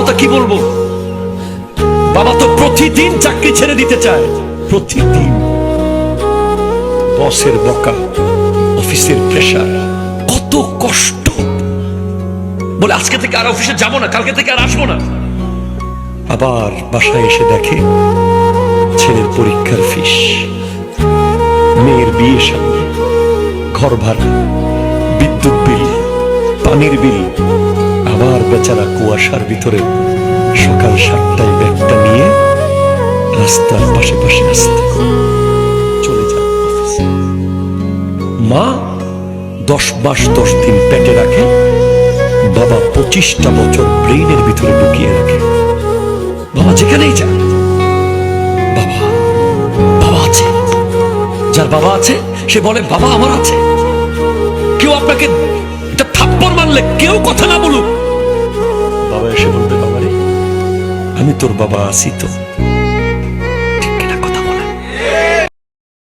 বাস্তবতা কি বলবো? বাবা তো প্রতিদিন চাকরি ছেড়ে দিতে চায়, প্রতিদিন। বসের বকা, অফিসের প্রেশার, কত কষ্ট। বলে আজকে থেকে আর অফিসে যাব না, কালকে থেকে আর আসবো না। আবার বাসায় এসে দেখে ছেলের পরীক্ষার ফিস, মেয়ের বিয়ে সামনে, ঘর ভাড়া, বিদ্যুৎ বিল, পানির বিল। আবার বেচারা কুয়াশার ভিতরে সকাল 7টায় ব্যাগটা নিয়ে রাস্তার পাশে পাশে আসতে চলে যায় অফিসে। মা 10 মাস 10 দিন পেটে রাখে, বাবা 25টা বছর ব্রেইনের ভিতরে ঢুকিয়ে রাখে। বাবা যেখানেই যায়, বাবা বাবা আছে। যার বাবা আছে সে বলে বাবা আমার আছে। কেউ আপনাকে একটা থাপ্পড় মারলে কেউ কথা না বলুক, বাবা এসে বলবে বাবা রে আমি তোর বাবা আছি তো।